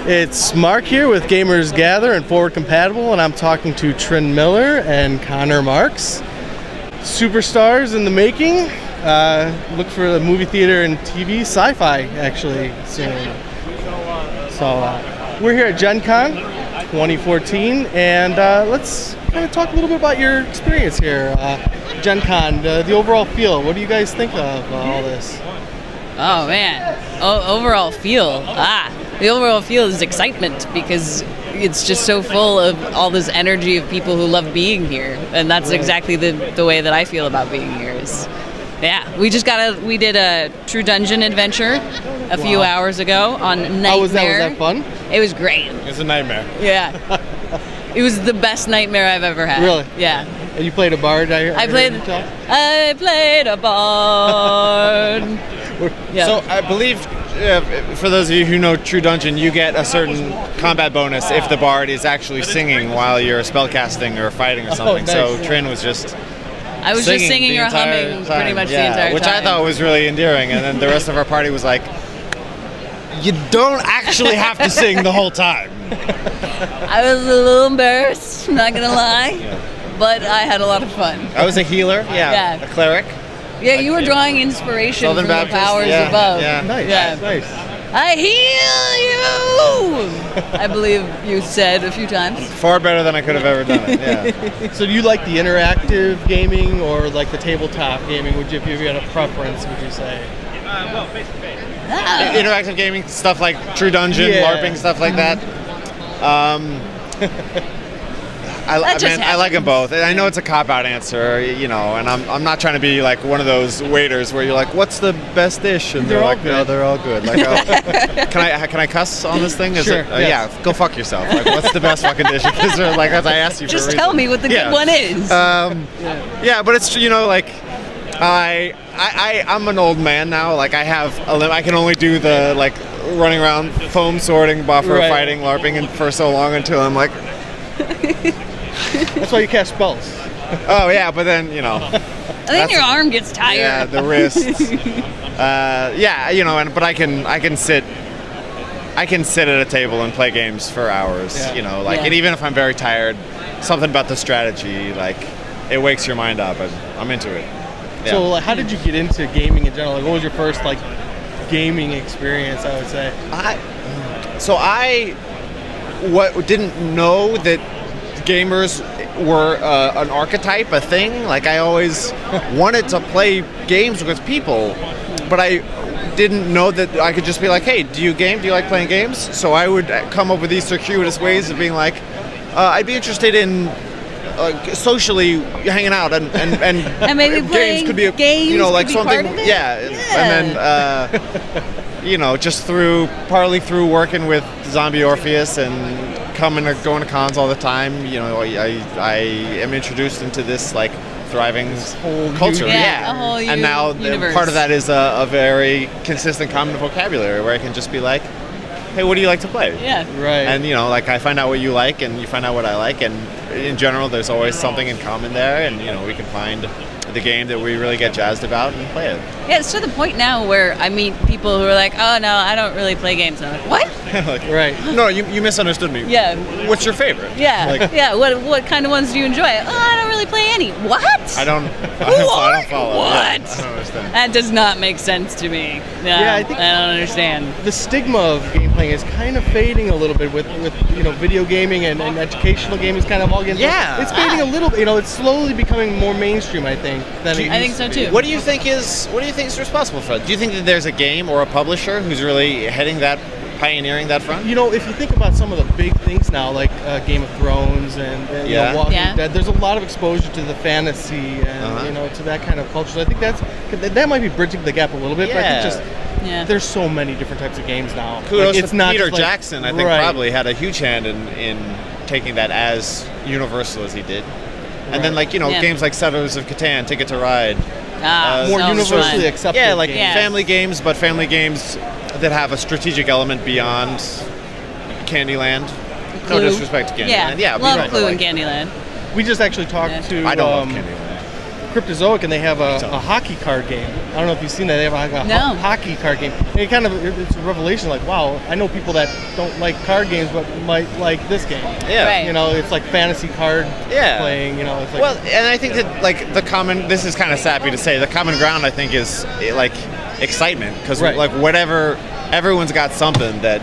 It's Mark here with GamersGather and Forward Compatible, and I'm talking to Trin Miller and Conner Marx. Superstars in the making. Look for the movie theater and TV, sci-fi actually soon. So we're here at Gen Con 2014, and let's kind of talk a little bit about your experience here. Gen Con, the overall feel. What do you guys think of all this? Oh man, overall feel. The overall feel is excitement because it's just so full of all this energy of people who love being here, and that's exactly the way that I feel about being here. We did a True Dungeon adventure a few hours ago on Nightmare. How was that? Was that fun? It was great. It was a nightmare. Yeah. It was the best nightmare I've ever had. Really? Yeah. And you played a bard? I played a bard. Yeah. So I believe, for those of you who know True Dungeon, you get a certain combat bonus if the bard is actually singing while you're spellcasting or fighting or something. Nice. So Trin was just I was just singing or humming pretty much the entire time. Which I thought was really endearing. And then the rest of our party was like, you don't actually have to sing the whole time. I was a little embarrassed, I'm not going to lie. But I had a lot of fun. I was a healer, a cleric. Yeah, you were drawing inspiration Southern from Baptist, the powers above. Yeah. Nice. I heal you! I believe you said a few times. Far better than I could have ever done it, yeah. So do you like the interactive gaming or like the tabletop gaming? If you had a preference, would you say? Well, face-to-face. Interactive gaming, stuff like True Dungeon, LARPing, stuff like that. I like them both. And I know it's a cop-out answer, you know, and I'm not trying to be like one of those waiters where you're like, what's the best dish? And they're like, no, they're all good. Like, can I cuss on this thing? Sure. Yeah, go fuck yourself. Like, what's the best fucking dish? Because like, as I asked you for a reason. Just tell me what the good one is. Yeah, but it's, you know, like, I'm an old man now. Like, I can only do the, like, running around foam sorting, buffer, fighting, LARPing, and for so long until I'm like... That's why you cast spells. Oh yeah, but then, you know, I think your arm gets tired. Yeah, the wrists. Yeah, you know, but I can sit at a table and play games for hours. Yeah. You know, like, and even if I'm very tired, something about the strategy, like, it wakes your mind up, and I'm into it. Yeah. So, how did you get into gaming in general? Like, what was your first like gaming experience? I would say. I didn't know that gamers were an archetype, a thing. Like, I always wanted to play games with people, but I didn't know that I could just be like, hey, do you game? Do you like playing games? So I would come up with these circuitous ways of being like, I'd be interested in socially hanging out and maybe games could be games, you know, like something, and then you know, just partly through working with Zombie Orpheus and going to cons all the time, you know, I am introduced into this like thriving whole culture, a whole and now universe. Part of that is a very consistent common vocabulary where I can just be like, hey, what do you like to play? Yeah, right. And you know, like, I find out what you like, and you find out what I like, and in general, there's always something in common there, and you know, we can find the game that we really get jazzed about and play it. Yeah, it's to the point now where I meet people who are like, oh no, I don't really play games. And I'm like, what? Like, right. No, you misunderstood me. Yeah. What's your favorite? Yeah. Like, yeah. What kind of ones do you enjoy? Oh, I don't really play any. What? I don't follow. What? Yeah, I don't understand. That does not make sense to me. No, yeah, I think I don't understand. The stigma of game playing is kind of fading a little bit with you know, video gaming and educational gaming is kind of all getting. Yeah. It's fading a little bit. You know, it's slowly becoming more mainstream, I think. I think so too. What do you think is responsible for it? Do you think that there's a game or a publisher who's really pioneering that front? You know, if you think about some of the big things now, like Game of Thrones and you know, Walking Dead, there's a lot of exposure to the fantasy and you know, to that kind of culture. So I think that might be bridging the gap a little bit. But I think there's so many different types of games now. Kudos like, it's to not Peter just like, Jackson. I think probably had a huge hand in taking that as universal as he did. And then, like, you know, games like Settlers of Catan, Ticket to Ride. More universally accepted. Yeah, like family games, but family games that have a strategic element beyond Candyland. Clue. No disrespect to Candyland. Yeah, love Clue and Candyland. We just actually talked to I don't love Candyland. Cryptozoic, and they have a hockey card game I don't know if you've seen that. They have like a hockey card game. And it's a revelation. Like, wow, I know people that don't like card games but might like this game. Yeah. Right. You know, it's like fantasy card playing. You know, it's like, well, and I think that like this is kind of sappy to say, the common ground I think is like excitement, because like whatever, everyone's got something that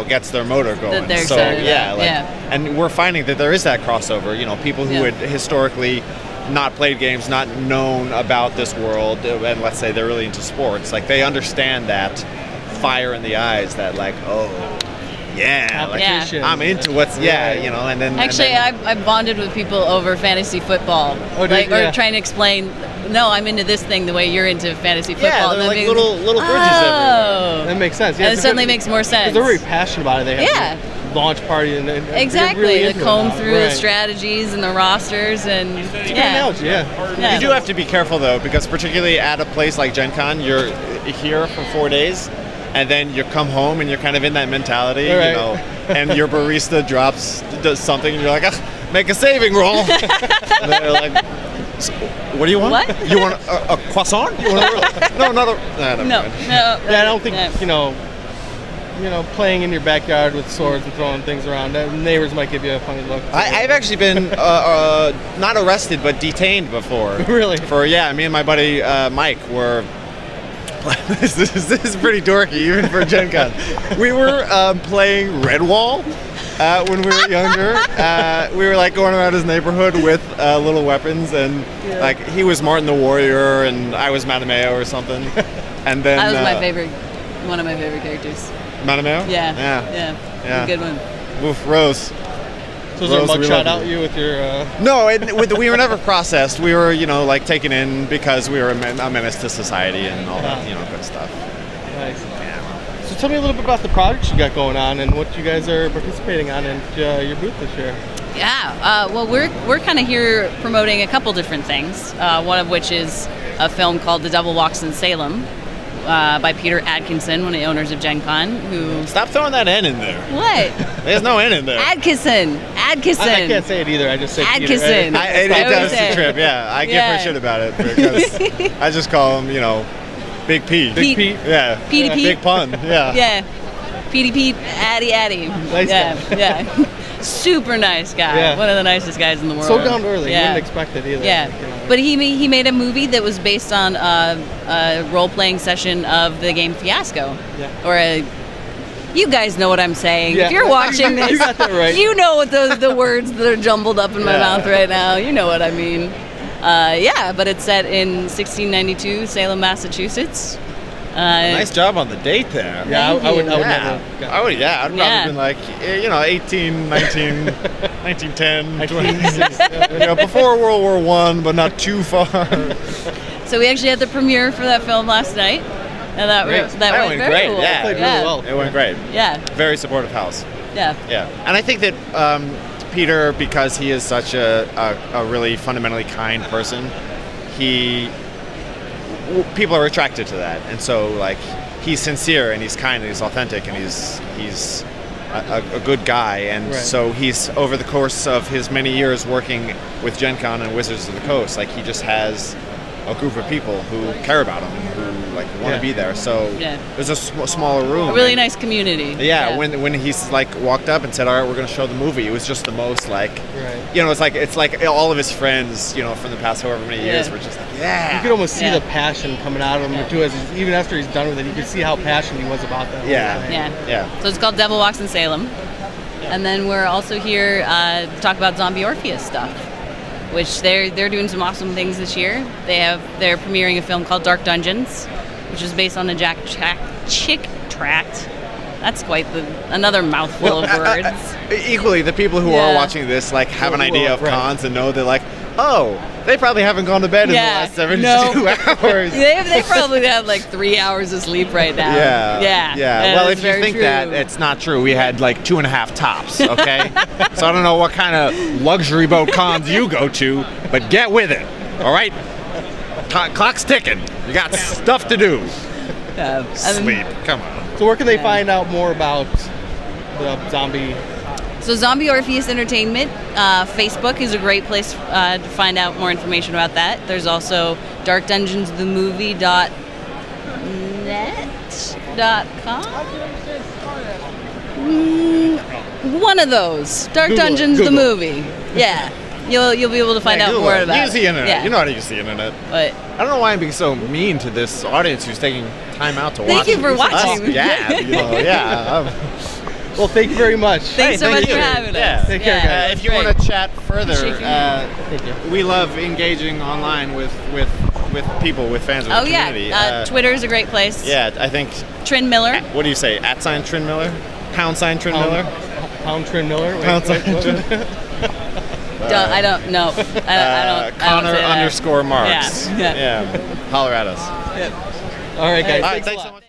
gets their motor going. So and we're finding that there is that crossover. You know, people who had historically not played games, not known about this world, and let's say they're really into sports, like they understand that fire in the eyes, that like, oh yeah, like, I'm into what's and then actually I bonded with people over fantasy football, or trying to explain, no, I'm into this thing the way you're into fantasy football. Yeah, they're like little bridges everywhere. That makes sense. Yeah, and it suddenly makes more sense. They're very passionate about it. They have launch party and exactly really to comb through the strategies and the rosters, and it's a good analogy. You do have to be careful though, because particularly at a place like Gen Con, you're here for 4 days, and then you come home and you're kind of in that mentality, and your barista does something, and you're like, make a saving roll. And they're like, so, what do you want? What? You want a croissant? You want no, not a. No. Yeah, I don't think playing in your backyard with swords and throwing things around, neighbors might give you a funny look. I've actually been not arrested but detained before. Really? For me and my buddy Mike were. This is pretty dorky even for Gen Con. We were playing Redwall when we were younger. We were like going around his neighborhood with little weapons, and like he was Martin the Warrior and I was Matameo or something. And then that was one of my favorite characters. Matameo? Yeah. Good one. Oof, Rose. So was there a mugshot out you with your... No, we were never processed. We were, like taken in because we were a menace to society and all that, good stuff. Nice. Yeah. So tell me a little bit about the projects you got going on and what you guys are participating on in your booth this year. Yeah, well, we're kind of here promoting a couple different things. One of which is a film called The Devil Walks in Salem, by Peter Adkison, one of the owners of Gen Con, who... Stop throwing that N in there. What? There's no N in there. Adkison. I can't say it either. I just say Adkison. Peter. It does the trip, I give her shit about it because I just call him, Big P. Big Pete. Yeah. Petey Pete. Big pun, yeah. Yeah. Petey Pete, Addy. Nice guy. Yeah. Super nice guy. Yeah. One of the nicest guys in the world. So down to earth. You wouldn't expect it either. Yeah. But he made a movie that was based on a role-playing session of the game Fiasco. Yeah. Or you guys know what I'm saying. Yeah. If you're watching this, you got that right. You know what the words that are jumbled up in my mouth right now. You know what I mean. But it's set in 1692, Salem, Massachusetts. Nice job on the date there. Yeah, I would never. I'd probably been like, 18, 19, 1910, 20, before World War I, but not too far. So we actually had the premiere for that film last night, and that went very great. Well. Yeah, played really well. It went great. Yeah. Very supportive house. Yeah. Yeah, and I think that Peter, because he is such a really fundamentally kind person, people are attracted to that, and so like he's sincere and he's kind and he's authentic and he's a good guy, and so he's, over the course of his many years working with Gen Con and Wizards of the Coast, like he just has a group of people who care about him, who like want to be there. So there's a smaller room. A really nice community. Yeah, when he's like walked up and said, "All right, we're going to show the movie," it was just the most like, it's like all of his friends, from the past however many years were just like, You could almost see the passion coming out of him too. Even after he's done with it, you could see how passionate he was about that. So it's called Devil Walks in Salem, and then we're also here to talk about Zombie Orpheus stuff, which they're doing some awesome things this year. They're premiering a film called Dark Dungeons, which is based on the Chick Tract. That's quite another mouthful of words. Equally, the people who are watching this like have an idea of cons and know they're like, oh, they probably haven't gone to bed in the last 72 hours. They probably have like 3 hours of sleep right now. Yeah. Well, if you think that, it's not true. We had like 2.5 tops, okay? So I don't know what kind of luxury boat cons you go to, but get with it, all right? Clock's ticking. You got stuff to do. Sleep, come on. So where can they find out more about the zombie So Zombie Orpheus Entertainment, Facebook is a great place to find out more information about that. There's also darkdungeonsthemovie.net.com. One of those. Dark Dungeons the movie. Yeah. You'll be able to find out more about it. Use the internet. Yeah. You know how to use the internet. But I don't know why I'm being so mean to this audience who's taking time out to watch. Thank you for watching. Yeah. Well, thank you very much. Thanks so much for having us. Take care, guys. If you want to chat further, Thank you. we love engaging online with people, with fans of the community. Twitter is a great place. Yeah, I think. Trin Miller. What do you say? @ Trin Miller? # Trin Miller? Pound Trin Miller? Pound sign Trin. I don't know. Conner _Marx. Yeah. Holler at us. All right, guys. All right, thanks so much.